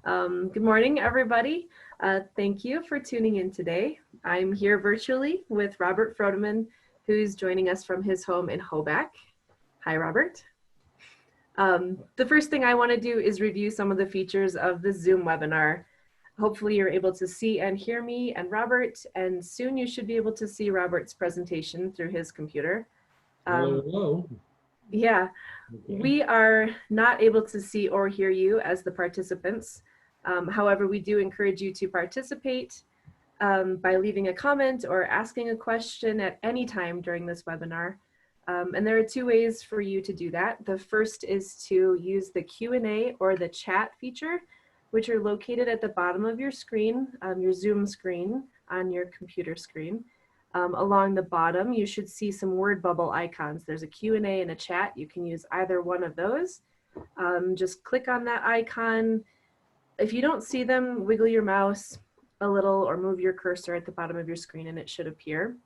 Good morning, everybody. Thank you for tuning in today. I'm here virtually with Robert Frodeman, who's joining us from his home in Hoback. Hi, Robert. The first thing I want to do is review some of the features of the Zoom webinar. Hopefully you're able to see and hear me and Robert, and soon you should be able to see Robert's presentation through his computer. Hello. Yeah, Okay. we are not able to see or hear you as the participants. However, we do encourage you to participate by leaving a comment or asking a question at any time during this webinar. And there are two ways for you to do that. The first is to use the Q&A or the chat feature, which are located at the bottom of your screen, your Zoom screen on your computer screen. Along the bottom, you should see some word bubble icons. There's a Q&A and a chat. You can use either one of those. Just click on that icon. If you don't see them, wiggle your mouse a little or move your cursor at the bottom of your screen and it should appear.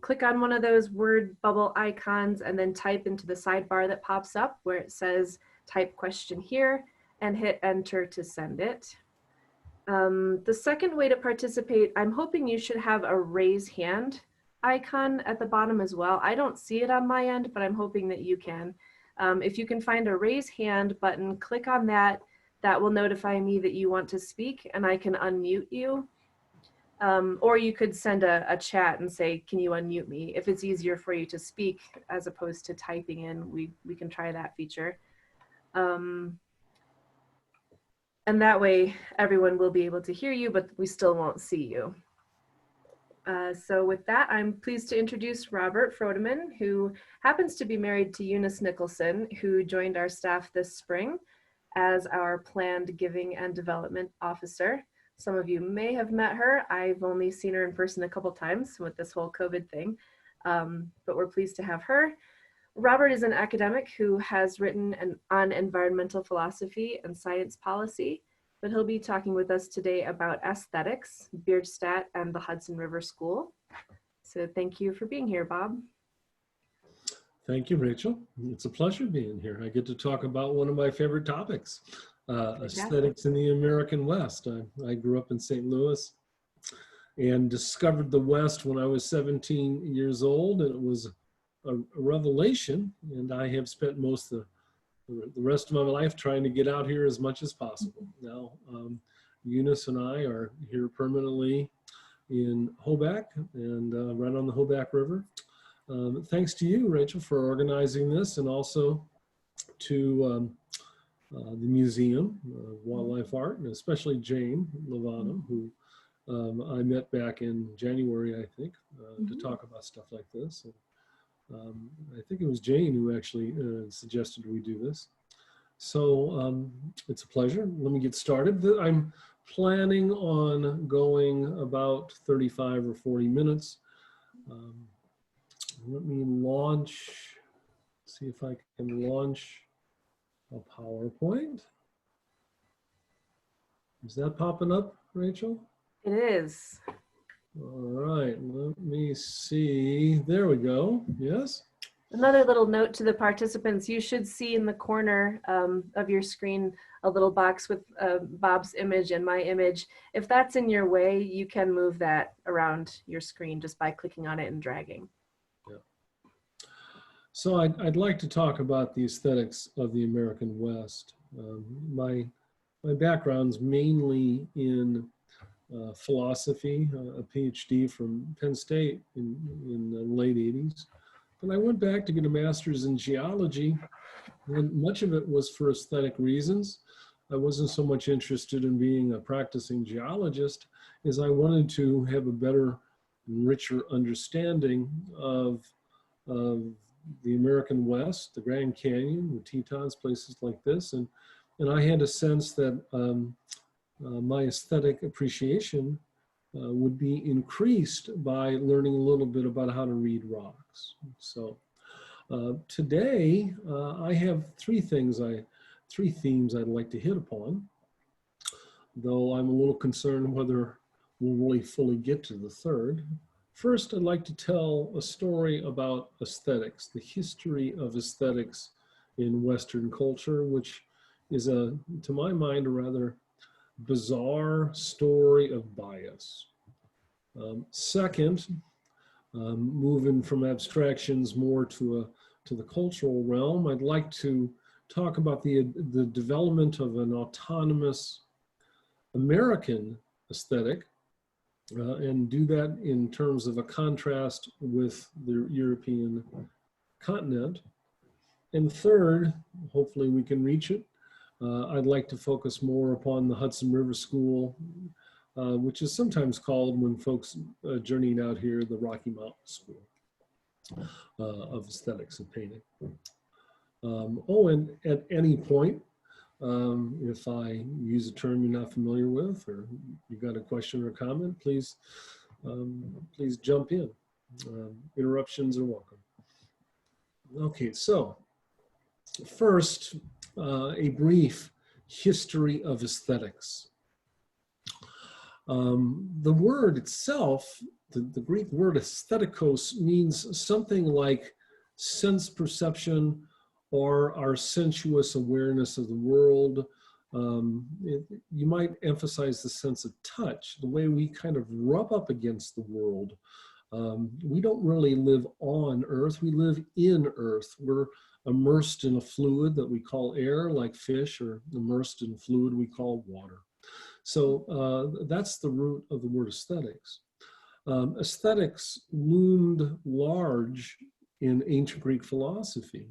Click on one of those word bubble icons and then type into the sidebar that pops up where it says type question here and hit enter to send it. The second way to participate, I'm hoping you should have a raise hand icon at the bottom as well. I don't see it on my end, but I'm hoping that you can. If you can find a raise hand button, click on that. That will notify me that you want to speak and I can unmute you. Or you could send a chat and say, can you unmute me? If it's easier for you to speak as opposed to typing in, we can try that feature. And that way everyone will be able to hear you, but we still won't see you. So with that, I'm pleased to introduce Robert Frodeman, who happens to be married to Eunice Nicholson, who joined our staff this spring as our Planned Giving and Development Officer. Some of you may have met her. I've only seen her in person a couple times with this whole COVID thing, but we're pleased to have her. Robert is an academic who has written on environmental philosophy and science policy, but he'll be talking with us today about aesthetics, Bierstadt, and the Hudson River School. So thank you for being here, Bob. Thank you, Rachel. It's a pleasure being here. I get to talk about one of my favorite topics, aesthetics in the American West. I grew up in St. Louis and discovered the West when I was 17 years old, and it was a revelation, and I have spent most of the rest of my life trying to get out here as much as possible. Now, Eunice and I are here permanently in Hoback and right on the Hoback River. Thanks to you, Rachel, for organizing this, and also to the Museum of Wildlife Art, and especially Jane Lovano, who I met back in January, I think, to talk about stuff like this. And, I think it was Jane who actually suggested we do this. So it's a pleasure. Let me get started. I'm planning on going about 35 or 40 minutes. Let me launch, see if I can launch a PowerPoint. Is that popping up, Rachel? It is. All right, let me see. There we go. Yes. Another little note to the participants, you should see in the corner of your screen a little box with Bob's image and my image. If that's in your way, you can move that around your screen just by clicking on it and dragging. Yeah. So I'd like to talk about the aesthetics of the American West. My background's mainly in philosophy, a PhD from Penn State in the late 80s. But I went back to get a master's in geology, and much of it was for aesthetic reasons. I wasn't so much interested in being a practicing geologist as I wanted to have a better, richer understanding of the American West, the Grand Canyon, the Tetons, places like this. And I had a sense that my aesthetic appreciation would be increased by learning a little bit about how to read rocks. So today I have three themes I'd like to hit upon, though I'm a little concerned whether we'll really fully get to the third. First, I'd like to tell a story about aesthetics, the history of aesthetics in Western culture, which is to my mind, a rather bizarre story of bias. Second, moving from abstractions more to the cultural realm, I'd like to talk about the development of an autonomous American aesthetic, and do that in terms of a contrast with the European continent. And third, hopefully we can reach it, I'd like to focus more upon the Hudson River School, which is sometimes called, when folks journeying out here, the Rocky Mountain School of Aesthetics and Painting. And at any point, if I use a term you're not familiar with, or you got a question or comment, please jump in. Interruptions are welcome. Okay, so first, a brief history of aesthetics. The word itself, the Greek word aesthetikos, means something like sense perception or our sensuous awareness of the world. You might emphasize the sense of touch, the way we kind of rub up against the world. We don't really live on Earth, we live in Earth. We're immersed in a fluid that we call air, like fish, or immersed in fluid we call water. So that's the root of the word aesthetics. Aesthetics loomed large in ancient Greek philosophy.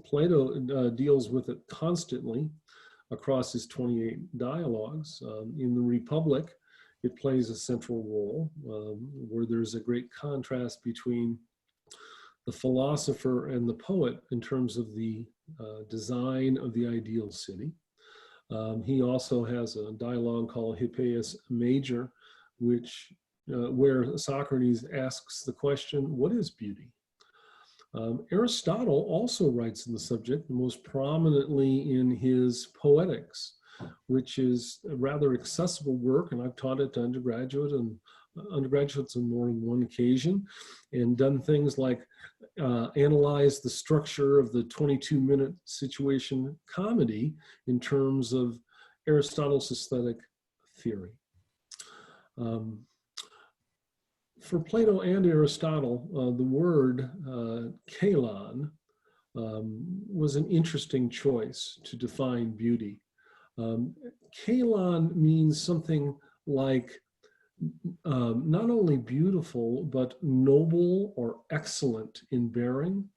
Plato deals with it constantly across his 28 dialogues. In the Republic, it plays a central role, where there's a great contrast between the philosopher and the poet in terms of the design of the ideal city. He also has a dialogue called Hippias Major, where Socrates asks the question, what is beauty? Aristotle also writes on the subject, most prominently in his Poetics, which is a rather accessible work, and I've taught it to undergraduates on more than one occasion, and done things like analyze the structure of the 22-minute situation comedy in terms of Aristotle's aesthetic theory. For Plato and Aristotle, the word kailon was an interesting choice to define beauty. Kailon means something like not only beautiful, but noble or excellent in bearing,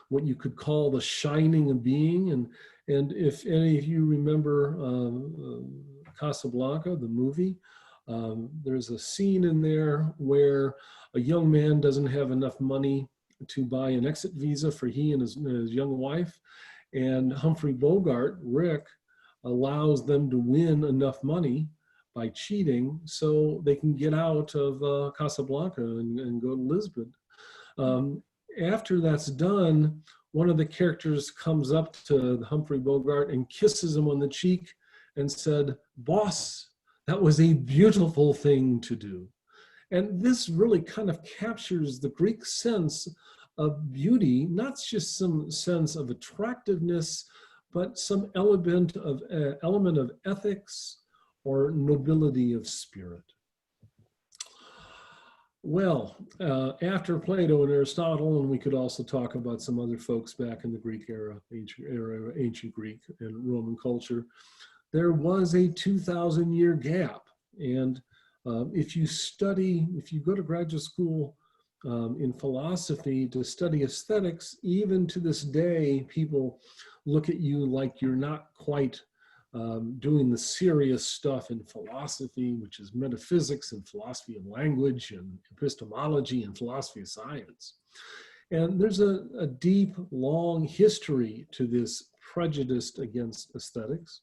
what you could call the shining of being. And if any of you remember Casablanca, the movie, there's a scene in there where a young man doesn't have enough money to buy an exit visa for he and his young wife. And Humphrey Bogart, Rick, allows them to win enough money by cheating so they can get out of Casablanca and go to Lisbon. After that's done, one of the characters comes up to Humphrey Bogart and kisses him on the cheek and said, "Boss, that was a beautiful thing to do." And this really kind of captures the Greek sense of beauty, not just some sense of attractiveness, but some element of ethics or nobility of spirit. Well, after Plato and Aristotle, and we could also talk about some other folks back in the Greek era, ancient Greek and Roman culture, there was a 2,000-year gap. And if you go to graduate school in philosophy to study aesthetics, even to this day, people look at you like you're not quite doing the serious stuff in philosophy, which is metaphysics and philosophy of language and epistemology and philosophy of science. And there's a deep, long history to this prejudice against aesthetics.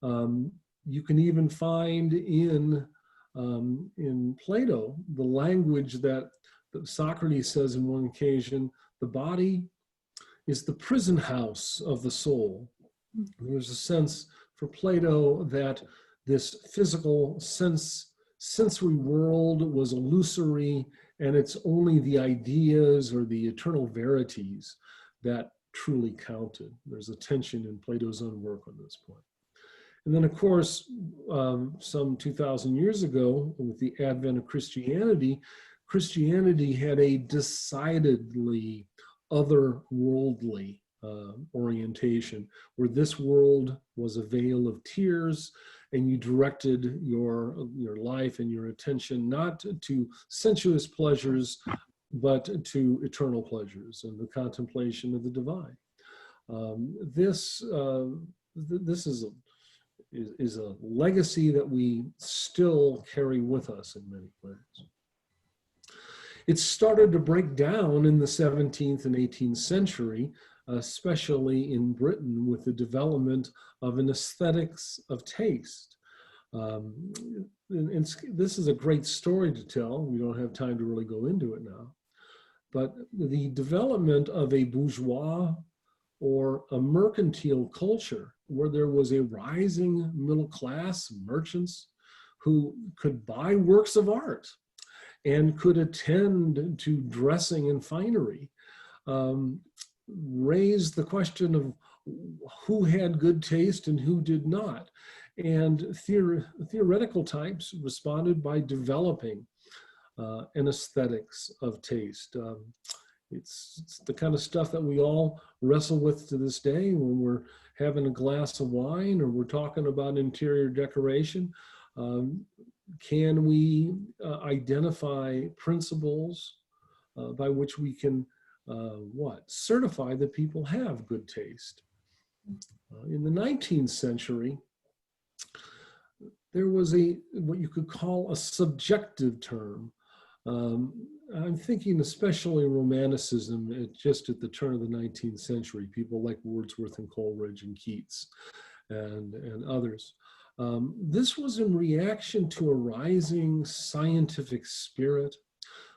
You can even find in Plato the language that Socrates says in one occasion, the body is the prison house of the soul. There's a sense for Plato that this physical sensory world was illusory, and it's only the ideas or the eternal verities that truly counted. There's a tension in Plato's own work on this point. And then, of course, some 2,000 years ago, with the advent of Christianity, Christianity had a decidedly otherworldly orientation, where this world was a vale of tears, and you directed your life and your attention not to sensuous pleasures, but to eternal pleasures and the contemplation of the divine. This is a legacy that we still carry with us in many ways. It started to break down in the 17th and 18th century, especially in Britain, with the development of an aesthetics of taste. And this is a great story to tell. We don't have time to really go into it now. But the development of a bourgeois or a mercantile culture, where there was a rising middle class, merchants who could buy works of art and could attend to dressing and finery, raised the question of who had good taste and who did not. And theoretical types responded by developing an aesthetics of taste. It's the kind of stuff that we all wrestle with to this day when we're having a glass of wine or we're talking about interior decoration. Can we identify principles by which we can certify that people have good taste? In the 19th century, there was what you could call a subjective term. I'm thinking especially Romanticism just at the turn of the 19th century, people like Wordsworth and Coleridge and Keats and others. This was in reaction to a rising scientific spirit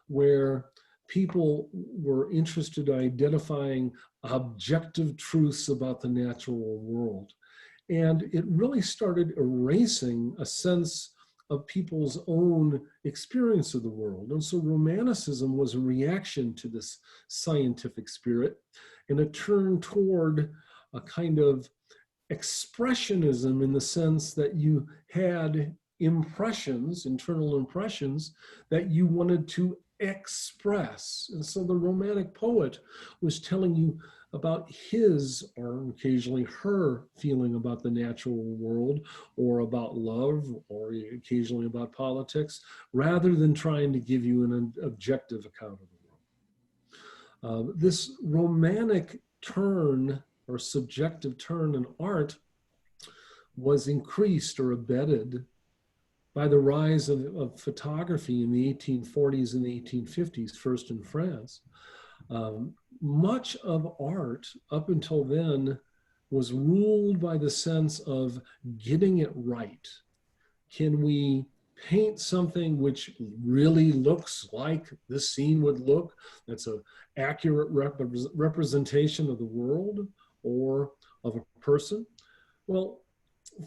where people were interested in identifying objective truths about the natural world. And it really started erasing a sense of people's own experience of the world. And so Romanticism was a reaction to this scientific spirit and a turn toward a kind of expressionism, in the sense that you had impressions, internal impressions, that you wanted to express. And so the Romantic poet was telling you about his, or occasionally her, feeling about the natural world, or about love, or occasionally about politics, rather than trying to give you an objective account of the world. This romantic turn or subjective turn in art was increased or abetted by the rise of photography in the 1840s and the 1850s, first in France. Much of art up until then was ruled by the sense of getting it right. Can we paint something which really looks like this scene would look, that's an accurate representation of the world or of a person? Well,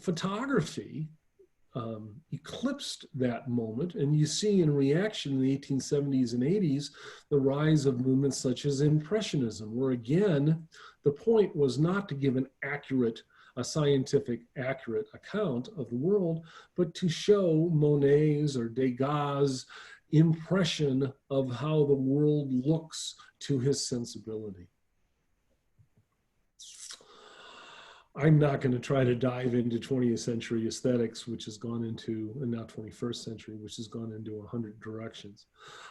photography eclipsed that moment, and you see in reaction in the 1870s and 80s the rise of movements such as Impressionism, where again the point was not to give a scientific accurate account of the world, but to show Monet's or Degas' impression of how the world looks to his sensibility. I'm not going to try to dive into 20th century aesthetics, which has gone into, and now 21st century, which has gone into 100 directions.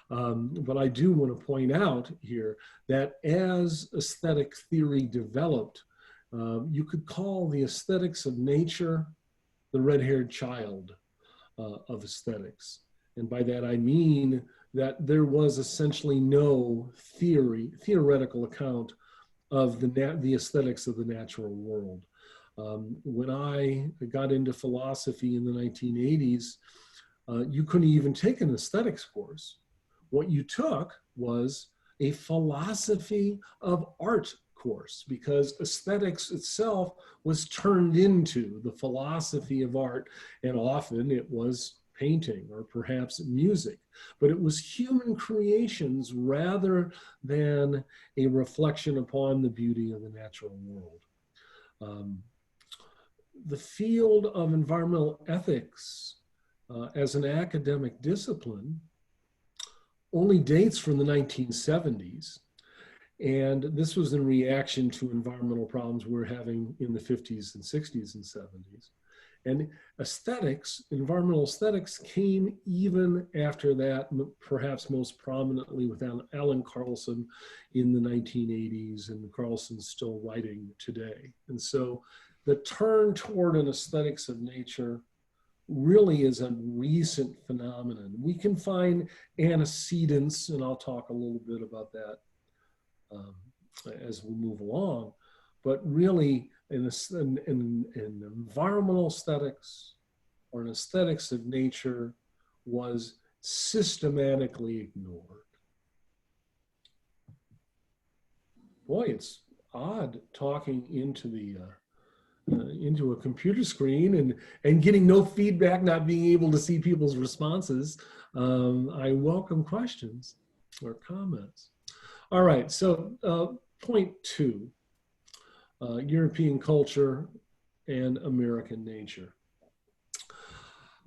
But I do want to point out here that as aesthetic theory developed, you could call the aesthetics of nature the red-haired child of aesthetics. And by that I mean that there was essentially no theoretical account of the aesthetics of the natural world. When I got into philosophy in the 1980s, you couldn't even take an aesthetics course. What you took was a philosophy of art course, because aesthetics itself was turned into the philosophy of art, and often it was painting or perhaps music, but it was human creations rather than a reflection upon the beauty of the natural world. The field of environmental ethics as an academic discipline only dates from the 1970s. And this was in reaction to environmental problems we were having in the 50s and 60s and 70s. And aesthetics, environmental aesthetics, came even after that, perhaps most prominently with Alan Carlson in the 1980s, and Carlson's still writing today. And so the turn toward an aesthetics of nature really is a recent phenomenon. We can find antecedents, and I'll talk a little bit about that as we move along, but really in environmental aesthetics or an aesthetics of nature was systematically ignored. Boy, it's odd talking into a computer screen and getting no feedback, not being able to see people's responses. I welcome questions or comments. All right, so point 2, European culture and American nature.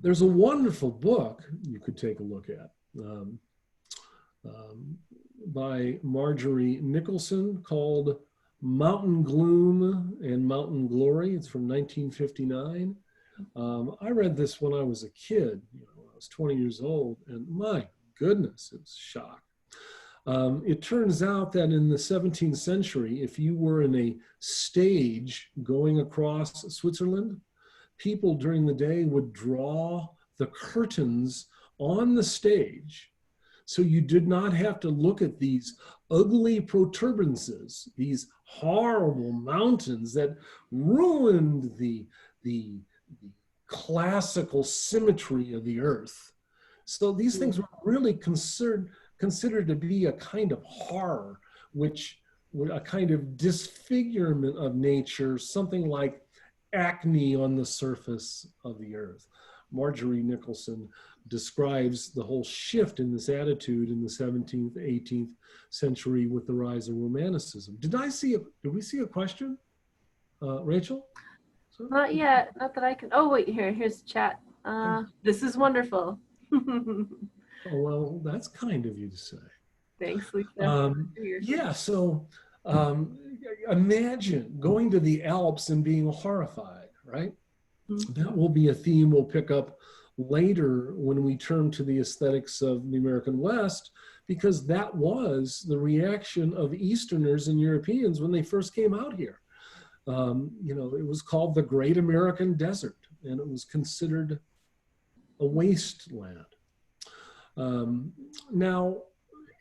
There's a wonderful book you could take a look at by Marjorie Nicholson called Mountain Gloom and Mountain Glory. It's from 1959. I read this when I was a kid, when I was 20 years old, and my goodness, it was a shock. It turns out that in the 17th century, if you were in a stage going across Switzerland, people during the day would draw the curtains on the stage, so you did not have to look at these ugly protuberances, these horrible mountains that ruined the classical symmetry of the earth. So these things were really considered to be a kind of horror, which a kind of disfigurement of nature, something like acne on the surface of the earth. Marjorie Nicholson describes the whole shift in this attitude in the 17th, 18th century with the rise of Romanticism. Did we see a question, Rachel? Not yet, not that I can. Oh wait, here's chat. This is wonderful. Oh, well, that's kind of you to say. Thanks, Lisa. Yeah, so imagine going to the Alps and being horrified, right? Mm-hmm. That will be a theme we'll pick up later when we turn to the aesthetics of the American West, because that was the reaction of Easterners and Europeans when they first came out here. It was called the Great American Desert, and it was considered a wasteland. Now,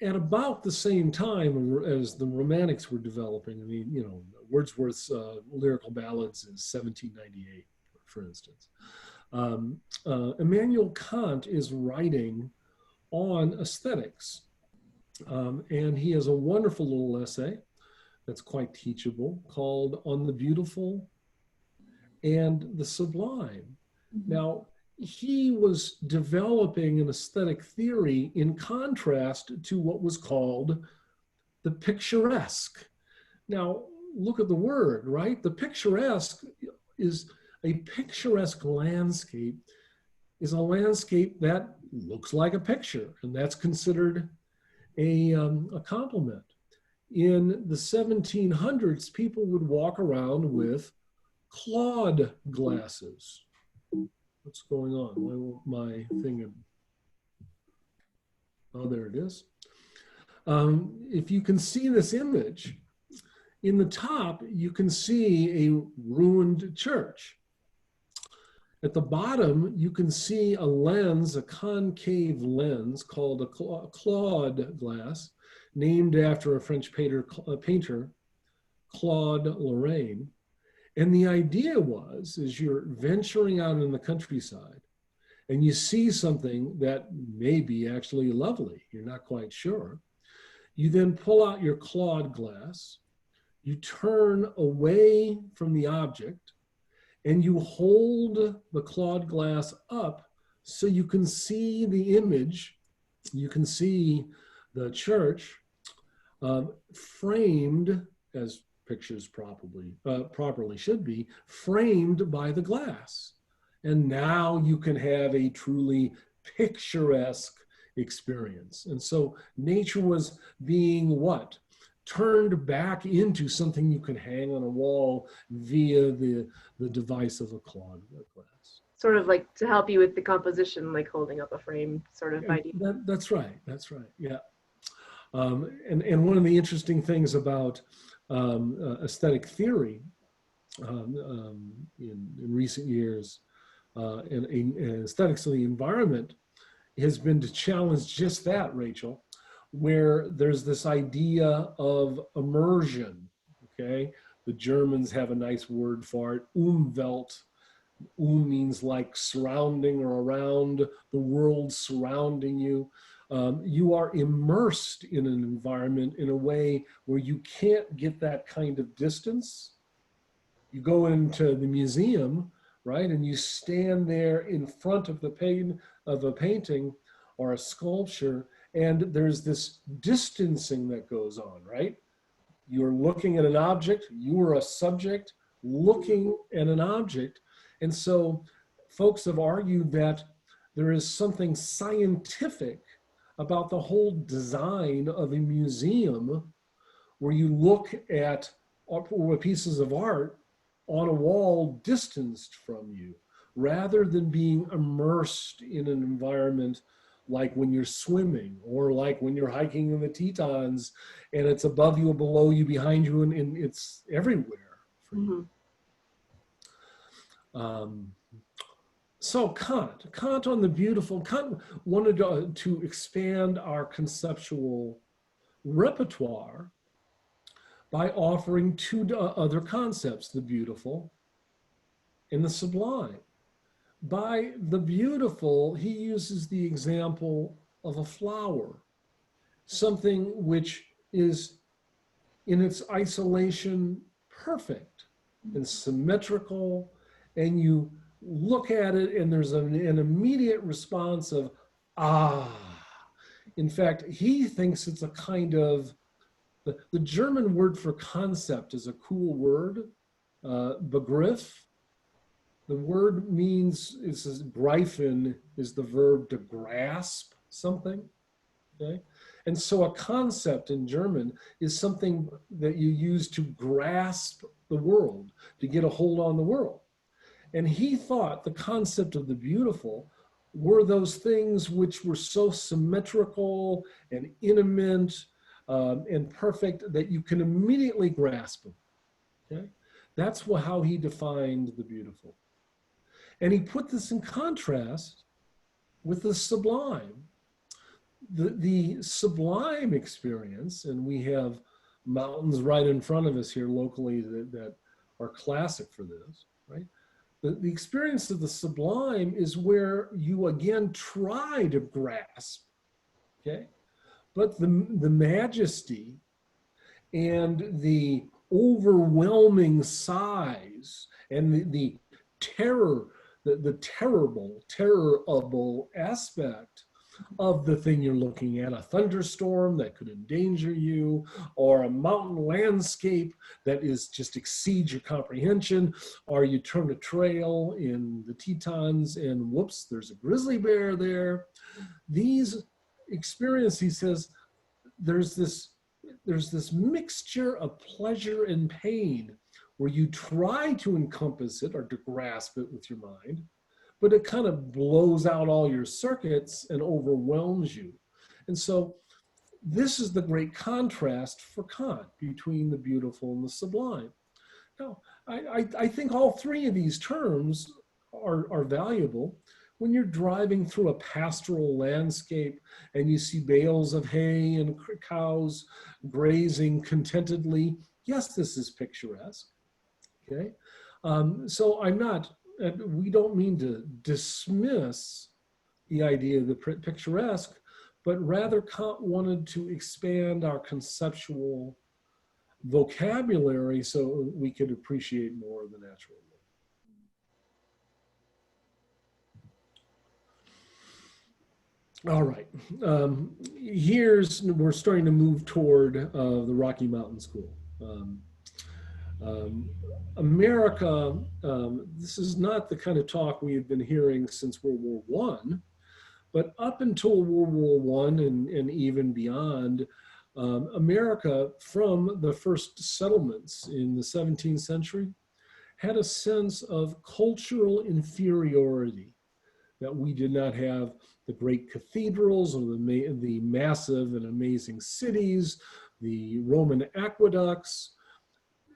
at about the same time as the Romantics were developing, I mean, Wordsworth's Lyrical Ballads is 1798, for instance. Immanuel Kant is writing on aesthetics, and he has a wonderful little essay that's quite teachable called On the Beautiful and the Sublime. Mm-hmm. Now, he was developing an aesthetic theory in contrast to what was called the picturesque. Now, look at the word, right? The picturesque is a picturesque landscape is a landscape that looks like a picture, and that's considered a compliment. In the 1700s, people would walk around with Claude glasses. What's going on? Why won't my thing? Oh, there it is. If you can see this image, in the top, you can see a ruined church. At the bottom, you can see a lens, a concave lens called a Claude glass, named after a French painter, Claude Lorraine. And the idea was, as you're venturing out in the countryside and you see something that may be actually lovely, you're not quite sure, you then pull out your Claude glass, you turn away from the object, and you hold the Claude glass up So you can see the image, you can see the church framed, as pictures properly should be, framed by the glass. And now you can have a truly picturesque experience. And so nature was being what? Turned back into something you can hang on a wall via the device of a Claude glass. Sort of like to help you with the composition, like holding up a frame sort of idea. That's right. That's right. Yeah. And one of the interesting things about aesthetic theory in recent years and aesthetics of the environment has been to challenge just that, Rachel, where there's this idea of immersion, okay? The Germans have a nice word for it, Umwelt. Means like surrounding or around, the world surrounding you. You are immersed in an environment in a way where you can't get that kind of distance. You go into the museum, right, and you stand there in front of a painting or a sculpture, and there's this distancing that goes on, right? You're looking at an object, you are a subject looking at an object. And so folks have argued that there is something scientific about the whole design of a museum where you look at pieces of art on a wall distanced from you, rather than being immersed in an environment like when you're swimming or like when you're hiking in the Tetons and it's above you, below you, behind you, and it's everywhere for you. So Kant on the beautiful, Kant wanted to expand our conceptual repertoire by offering two other concepts, the beautiful and the sublime. By the beautiful, he uses the example of a flower, something which is in its isolation perfect and symmetrical, and you look at it and there's an immediate response of, ah. In fact, he thinks it's a kind of, the German word for concept is a cool word, Begriff. The word means, greifen is the verb to grasp something, okay? And so a concept in German is something that you use to grasp the world, to get a hold on the world. And he thought the concept of the beautiful were those things which were so symmetrical and intimate and perfect that you can immediately grasp them, okay? That's how he defined the beautiful. And he put this in contrast with the sublime. The sublime experience, and we have mountains right in front of us here locally that are classic for this, right? The experience of the sublime is where you again try to grasp, okay? But the majesty and the overwhelming size and the terror, the terrible aspect of the thing you're looking at, a thunderstorm that could endanger you, or a mountain landscape that is just exceeds your comprehension, or you turn a trail in the Tetons and whoops, there's a grizzly bear there. These experiences, he says, there's this mixture of pleasure and pain where you try to encompass it or to grasp it with your mind, but it kind of blows out all your circuits and overwhelms you. And so this is the great contrast for Kant between the beautiful and the sublime. Now, I think all three of these terms are valuable. When you're driving through a pastoral landscape and you see bales of hay and cows grazing contentedly, yes, this is picturesque, okay? So we don't mean to dismiss the idea of the picturesque, but rather Kant wanted to expand our conceptual vocabulary so we could appreciate more of the natural world. All right. We're starting to move toward the Rocky Mountain School. Um, America, this is not the kind of talk we have been hearing since World War One, but up until World War One and even beyond, America, from the first settlements in the 17th century, had a sense of cultural inferiority, that we did not have the great cathedrals or the massive and amazing cities, the Roman aqueducts.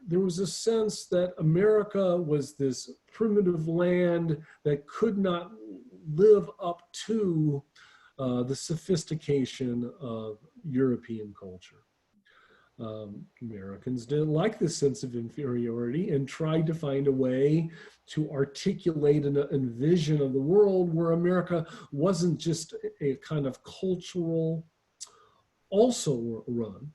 There was a sense that America was this primitive land that could not live up to the sophistication of European culture. Americans didn't like this sense of inferiority and tried to find a way to articulate a vision of the world where America wasn't just a kind of cultural also ran.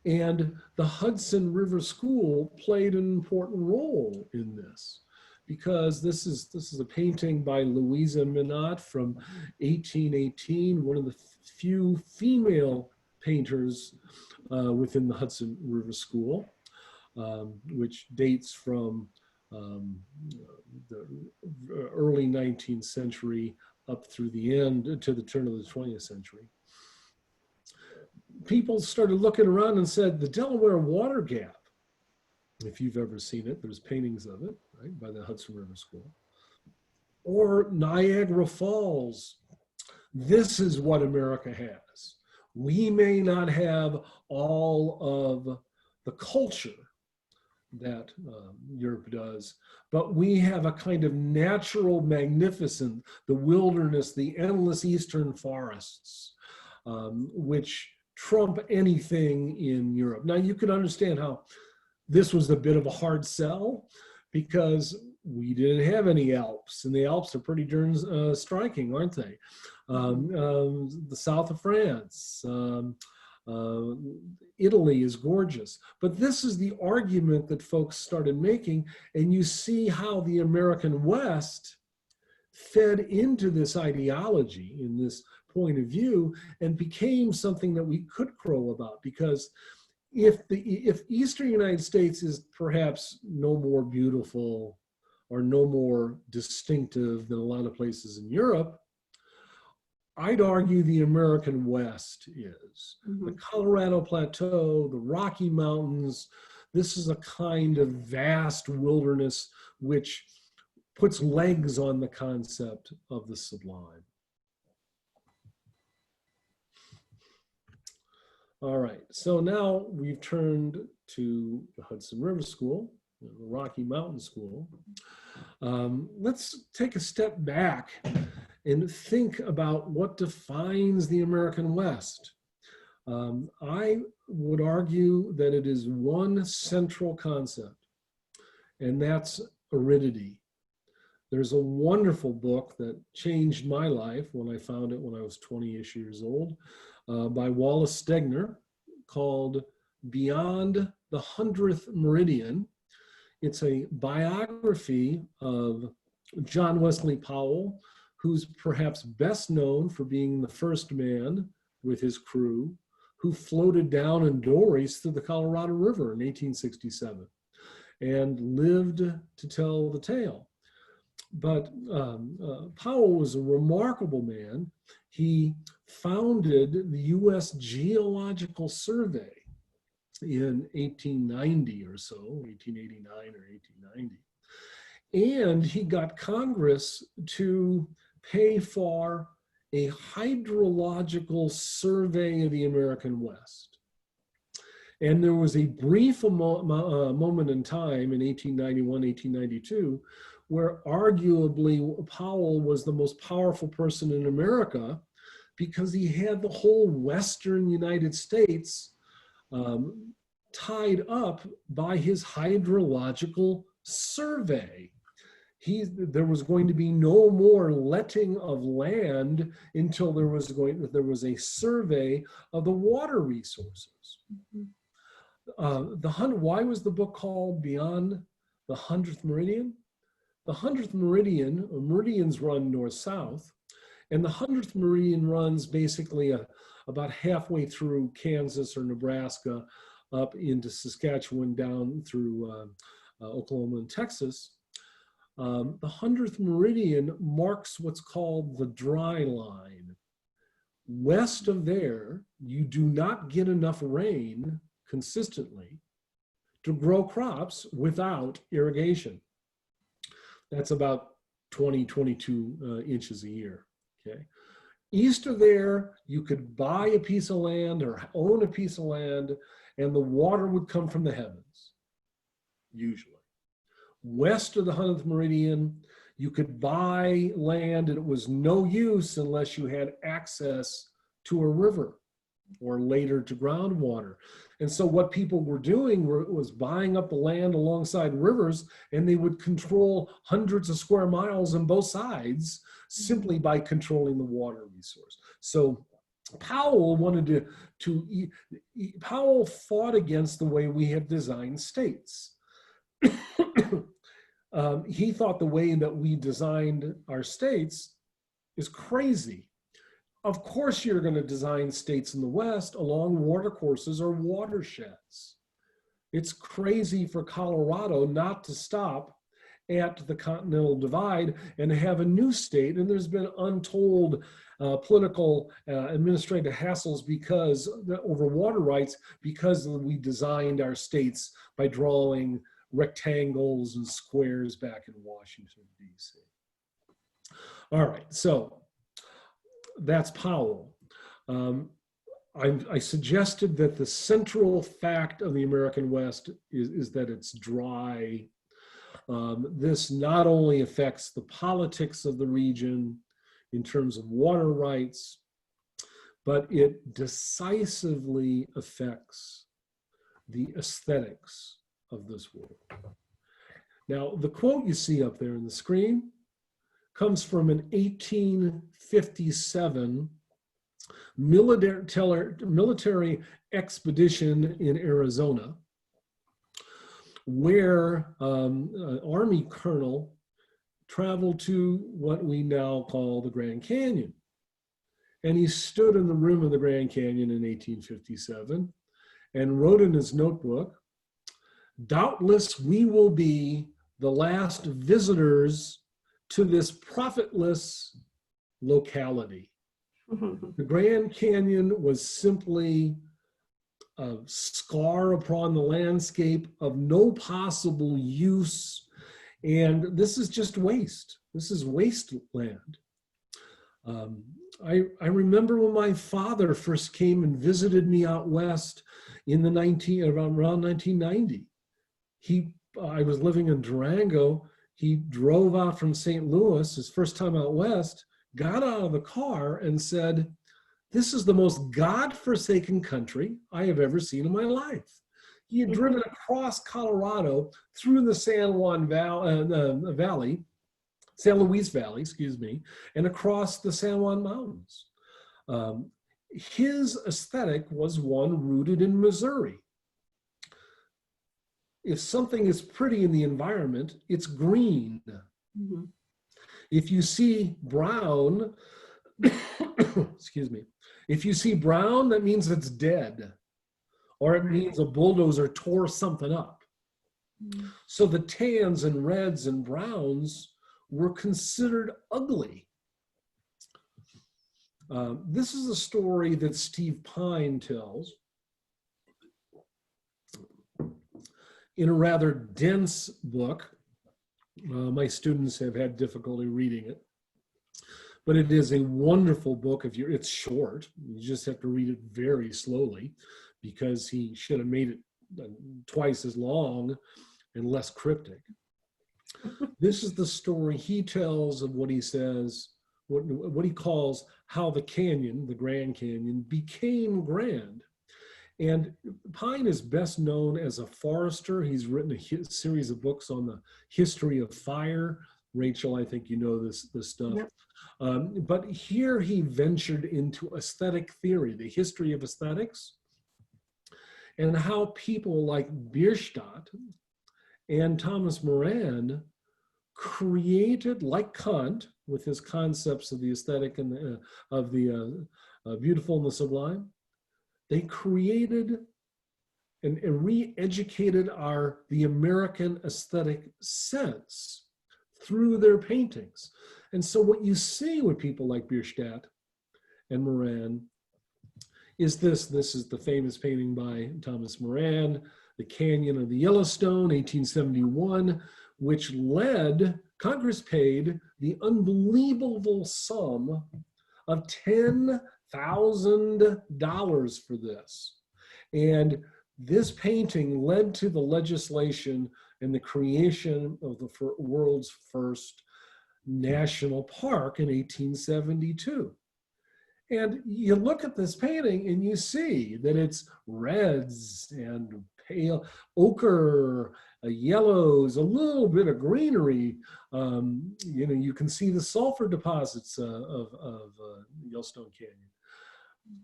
And the Hudson River School played an important role in this, because this is a painting by Louisa Minot from 1818, one of the few female painters within the Hudson River School, which dates from the early 19th century up through the end to the turn of the 20th century. People started looking around and said, the Delaware Water Gap, if you've ever seen it, there's paintings of it, right, by the Hudson River School, or Niagara Falls. This is what America has. We may not have all of the culture that Europe does, but we have a kind of natural magnificence, the wilderness, the endless eastern forests, which trump anything in Europe. Now, you can understand how this was a bit of a hard sell, because we didn't have any Alps, and the Alps are pretty darn striking, aren't they? The south of France, Italy is gorgeous. But this is the argument that folks started making, and you see how the American West fed into this ideology in this point of view and became something that we could crow about, because if Eastern United States is perhaps no more beautiful or no more distinctive than a lot of places in Europe, I'd argue the American West is. Mm-hmm. The Colorado Plateau, the Rocky Mountains, this is a kind of vast wilderness which puts legs on the concept of the sublime. All right, so now we've turned to the Hudson River School, the Rocky Mountain School. Let's take a step back and think about what defines the American West. I would argue that it is one central concept, and that's aridity. There's a wonderful book that changed my life when I found it when I was 20-ish years old, by Wallace Stegner, called Beyond the 100th Meridian. It's a biography of John Wesley Powell, who's perhaps best known for being the first man with his crew who floated down in dories through the Colorado River in 1867 and lived to tell the tale. But Powell was a remarkable man. He founded the U.S. Geological Survey in 1890 or so, 1889 or 1890. And he got Congress to pay for a hydrological survey of the American West. And there was a brief moment in time in 1891, 1892, where arguably Powell was the most powerful person in America, because he had the whole Western United States tied up by his hydrological survey. There was going to be no more letting of land until there was a survey of the water resources. Mm-hmm. Why was the book called Beyond the 100th Meridian? The 100th meridian, meridians run north-south, And the 100th meridian runs basically about halfway through Kansas or Nebraska up into Saskatchewan down through Oklahoma and Texas. The 100th meridian marks what's called the dry line. West of there, you do not get enough rain consistently to grow crops without irrigation. That's about 20, 22 inches a year, okay? East of there, you could buy a piece of land or own a piece of land and the water would come from the heavens, usually. West of the 100th meridian, you could buy land and it was no use unless you had access to a river or later to groundwater. And so what people were doing was buying up the land alongside rivers, and they would control hundreds of square miles on both sides simply by controlling the water resource. So Powell wanted Powell fought against the way we have designed states. He thought the way that we designed our states is crazy. Of course, you're going to design states in the West along watercourses or watersheds. It's crazy for Colorado not to stop at the Continental Divide and have a new state. And there's been untold political administrative hassles over water rights because we designed our states by drawing rectangles and squares back in Washington, D.C. All right, so that's Powell. I suggested that the central fact of the American West is that it's dry. This not only affects the politics of the region in terms of water rights, but it decisively affects the aesthetics of this world. Now, the quote you see up there on the screen comes from an 1857 military expedition in Arizona, where an Army colonel traveled to what we now call the Grand Canyon. And he stood in the rim of the Grand Canyon in 1857 and wrote in his notebook, "Doubtless we will be the last visitors to this profitless locality." The Grand Canyon was simply a scar upon the landscape of no possible use. And this is just waste. This is wasteland. I remember when my father first came and visited me out west in the around 1990. I was living in Durango. He drove out from St. Louis, his first time out west, got out of the car and said, "This is the most godforsaken country I have ever seen in my life." He had driven across Colorado through the San Luis Valley, excuse me, and across the San Juan Mountains. His aesthetic was one rooted in Missouri. If something is pretty in the environment, it's green. Mm-hmm. If you see brown, excuse me, if you see brown, that means it's dead, or it means a bulldozer tore something up. Mm-hmm. So the tans and reds and browns were considered ugly. This is a story that Steve Pine tells in a rather dense book. My students have had difficulty reading it, but it is a wonderful book. It's short, you just have to read it very slowly because he should have made it twice as long and less cryptic. This is the story he tells of what he says, what he calls how the canyon, the Grand Canyon, became grand. And Pine is best known as a forester. He's written a series of books on the history of fire. Rachel, I think you know this stuff. Yep. But here he ventured into aesthetic theory, the history of aesthetics, and how people like Bierstadt and Thomas Moran created, like Kant, with his concepts of the aesthetic and of the beautiful and the sublime, they created and re-educated the American aesthetic sense through their paintings. And so what you see with people like Bierstadt and Moran is this is the famous painting by Thomas Moran, The Canyon of the Yellowstone, 1871, which Congress paid the unbelievable sum of $10,000 for this. And this painting led to the legislation and the creation of the world's first national park in 1872. And you look at this painting and you see that it's reds and pale ochre, yellows, a little bit of greenery. You can see the sulfur deposits of Yellowstone Canyon.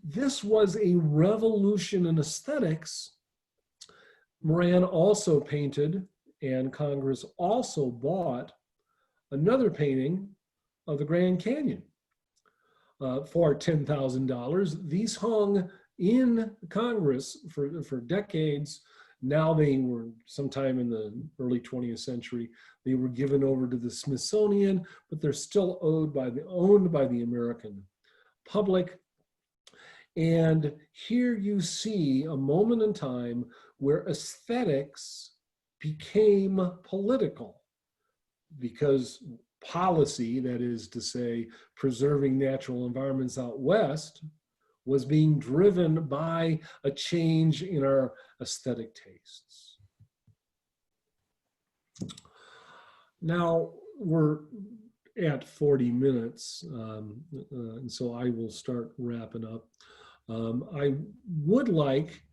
This was a revolution in aesthetics. Moran also painted, and Congress also bought another painting of the Grand Canyon for $10,000. These hung in Congress for decades. Now they were, sometime in the early 20th century, they were given over to the Smithsonian, but they're still owned by the American public. And here you see a moment in time where aesthetics became political, because policy, that is to say, preserving natural environments out west, was being driven by a change in our aesthetic tastes. Now we're at 40 minutes, and so I will start wrapping up. I would like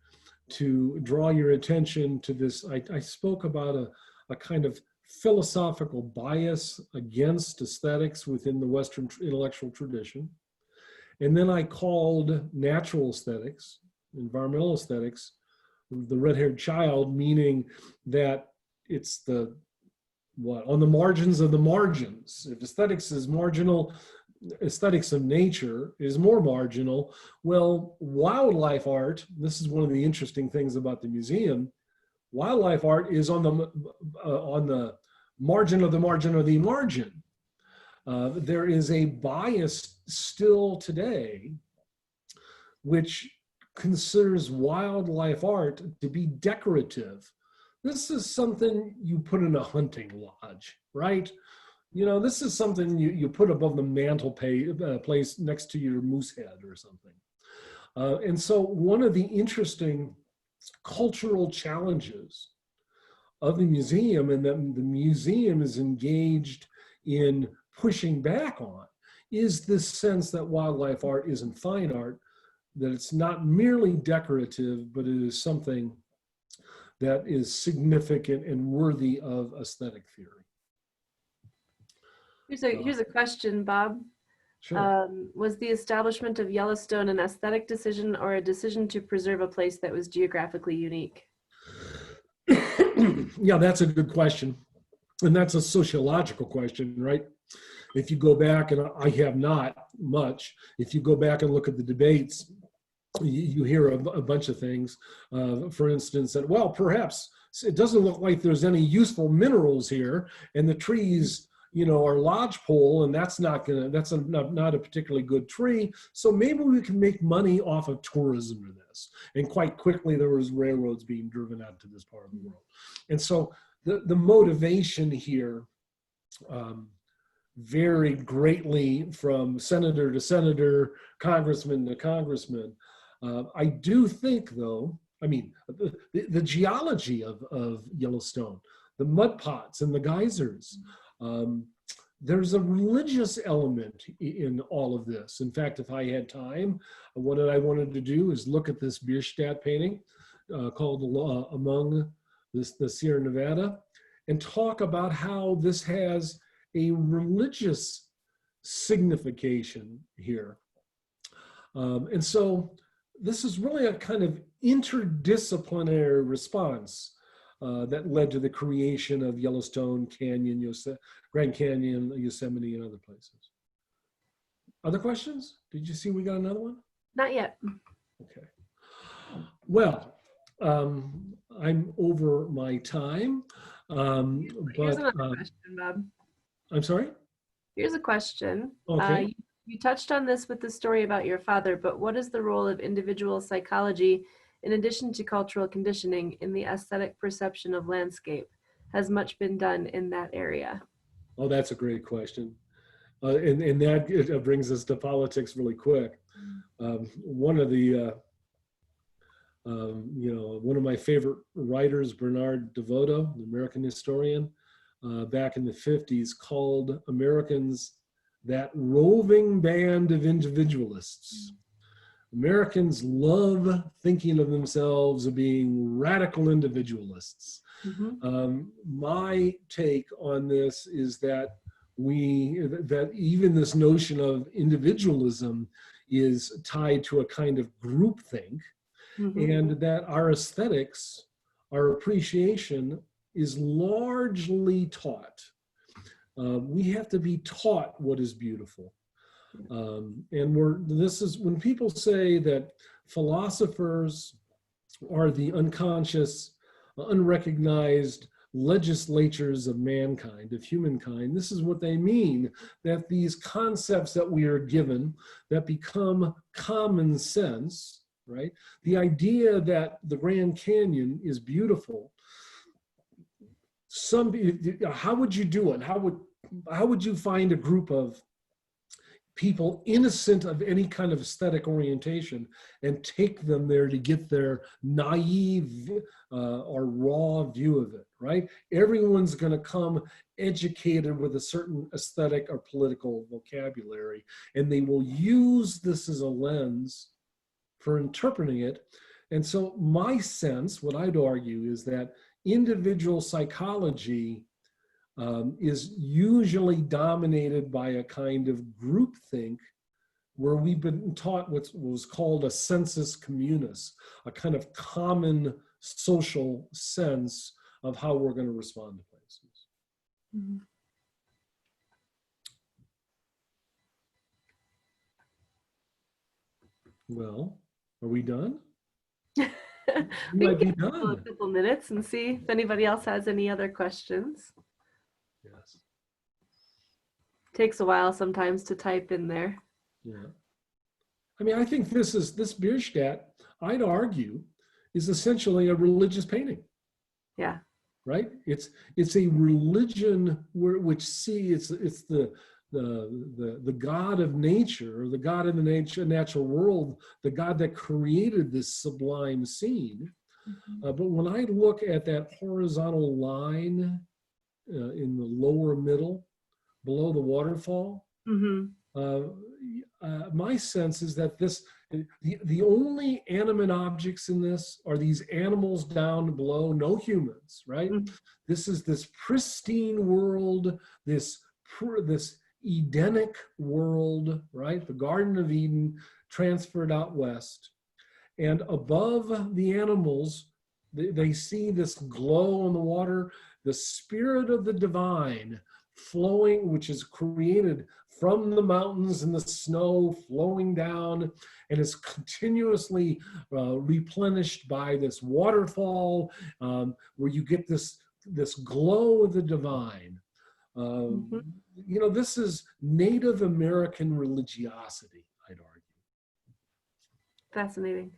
to draw your attention to this. I spoke about a kind of philosophical bias against aesthetics within the Western intellectual tradition. And then I called natural aesthetics, environmental aesthetics, the red-haired child, meaning that it's on the margins of the margins. If aesthetics is marginal, aesthetics of nature is more marginal. Well, wildlife art, this is one of the interesting things about the museum, wildlife art is on the margin of the margin of the margin. There is a bias still today which considers wildlife art to be decorative. This is something you put in a hunting lodge, right? You know, this is something you put above the mantle place next to your moose head or something. And so one of the interesting cultural challenges of the museum, and that the museum is engaged in pushing back on, is this sense that wildlife art isn't fine art, that it's not merely decorative, but it is something that is significant and worthy of aesthetic theory. Here's a question, Bob. Sure. Was the establishment of Yellowstone an aesthetic decision or a decision to preserve a place that was geographically unique? Yeah, that's a good question. And that's a sociological question, right? If you go back, and I have not much, if you go back and look at the debates, you hear a bunch of things. For instance, that, well, perhaps it doesn't look like there's any useful minerals here, and the trees, you know, are lodgepole, and that's not a particularly good tree. So maybe we can make money off of tourism in this. And quite quickly, there was railroads being driven out to this part of the world. And so the motivation here varied greatly from senator to senator, congressman to congressman. I do think, though, I mean, the geology of Yellowstone, the mud pots and the geysers, there's a religious element in all of this. In fact, if I had time, what I wanted to do is look at this Bierstadt painting called Among the Sierra Nevada, and talk about how this has a religious signification here. And so this is really a kind of interdisciplinary response. that led to the creation of Yellowstone Canyon, Grand Canyon, Yosemite, and other places. Other questions? Did you see we got another one? Not yet. Okay. Well, I'm over my time. Here's another question, Bob. I'm sorry? Here's a question. Okay. You touched on this with the story about your father, but what is the role of individual psychology in addition to cultural conditioning in the aesthetic perception of landscape? Has much been done in that area? Oh, that's a great question. And that brings us to politics really quick. One of the, one of my favorite writers, Bernard DeVoto, the American historian, back in the 50s, called Americans that roving band of individualists. Americans love thinking of themselves as being radical individualists. My take on this is that that even this notion of individualism is tied to a kind of groupthink, and that our aesthetics, our appreciation is largely taught. We have to be taught what is beautiful. And this is when people say that philosophers are the unconscious, unrecognized legislatures of mankind, of humankind. This is what they mean, that these concepts that we are given that become common sense, right? The idea that the Grand Canyon is beautiful. How would you do it? How would you find a group of people innocent of any kind of aesthetic orientation and take them there to get their naive or raw view of it, right? Everyone's going to come educated with a certain aesthetic or political vocabulary, and they will use this as a lens for interpreting it. And so my sense, what I'd argue, is that individual psychology is usually dominated by a kind of groupthink where we've been taught what was called a sensus communis, a kind of common social sense of how we're going to respond to places. Well, are we done? We can give a couple minutes and see if anybody else has any other questions. Yes. Takes a while sometimes to type in there. Yeah. I mean, I think this Bierstadt, I'd argue, is essentially a religious painting. Yeah. Right? It's a religion it's the God of nature, or the God of the natural world, the God that created this sublime scene. But when I look at that horizontal line in the lower middle, below the waterfall, my sense is that the only animate objects in this are these animals down below, no humans, right? This is this pristine world, this Edenic world, right? The Garden of Eden transferred out west. And above the animals, they see this glow on the water, the spirit of the divine flowing, which is created from the mountains and the snow, flowing down, and is continuously replenished by this waterfall, where you get this glow of the divine. You know, this is Native American religiosity, I'd argue. Fascinating.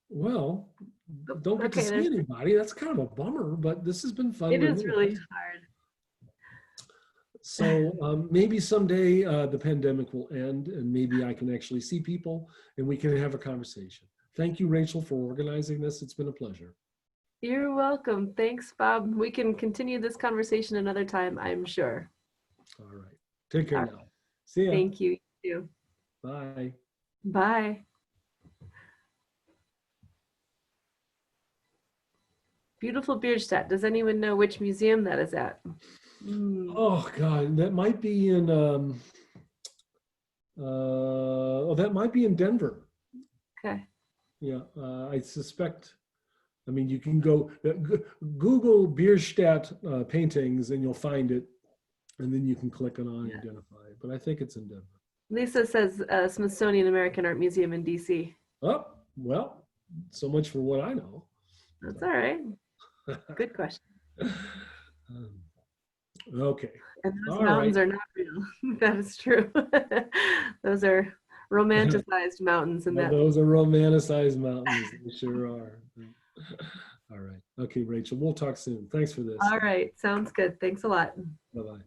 Well, don't get to see anybody. That's kind of a bummer, but this has been fun. It is really hard. So maybe someday the pandemic will end and maybe I can actually see people and we can have a conversation. Thank you, Rachel, for organizing this. It's been a pleasure. You're welcome. Thanks, Bob. We can continue this conversation another time, I'm sure. All right. Take care now. See ya. Thank you. You too. Bye. Bye. Beautiful Bierstadt. Does anyone know which museum that is at? Oh God, that might be in that might be in Denver. Okay. Yeah, I suspect. I mean, you can go Google Bierstadt paintings, and you'll find it, and then you can click on Yeah. identify it. But I think it's in Denver. Lisa says Smithsonian American Art Museum in DC. Oh, well, so much for what I know. That's all right. Good question. Okay. And those All right. mountains are not real. That is true. Those are romanticized mountains in Well, that. those are romanticized mountains. They sure are. All right. Okay, Rachel, we'll talk soon. Thanks for this. All right. Sounds good. Thanks a lot. Bye-bye.